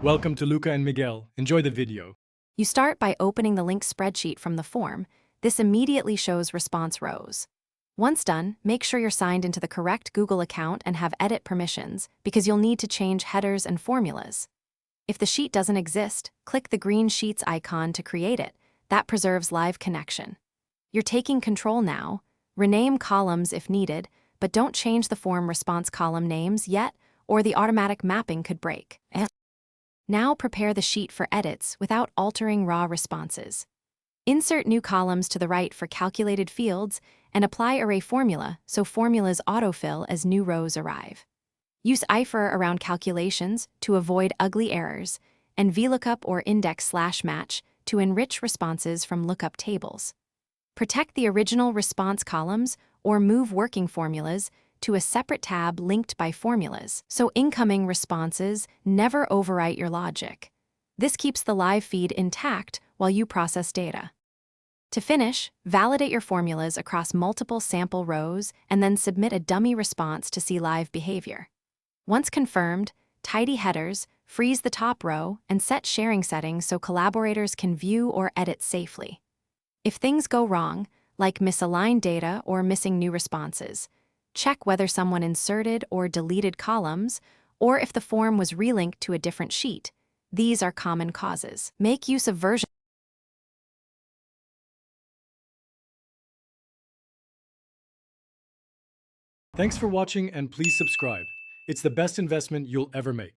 Welcome to Luca and Miguel. Enjoy the video. You start by opening the linked spreadsheet from the form. This immediately shows response rows. Once done, make sure you're signed into the correct Google account and have edit permissions, because you'll need to change headers and formulas. If the sheet doesn't exist, click the green Sheets icon to create it. That preserves live connection. You're taking control now. Rename columns if needed, but don't change the form response column names yet, or the automatic mapping could break. Now prepare the sheet for edits without altering raw responses. Insert new columns to the right for calculated fields and apply array formula so formulas autofill as new rows arrive. Use IFR around calculations to avoid ugly errors, and VLOOKUP or index/match to enrich responses from lookup tables. Protect the original response columns or move working formulas to a separate tab linked by formulas, so incoming responses never overwrite your logic. This keeps the live feed intact while you process data. To finish, validate your formulas across multiple sample rows and then submit a dummy response to see live behavior. Once confirmed, tidy headers, freeze the top row, and set sharing settings so collaborators can view or edit safely. If things go wrong, like misaligned data or missing new responses, check whether someone inserted or deleted columns, or if the form was relinked to a different sheet. These are common causes. Make use of version. Thanks for watching and please subscribe. It's the best investment you'll ever make.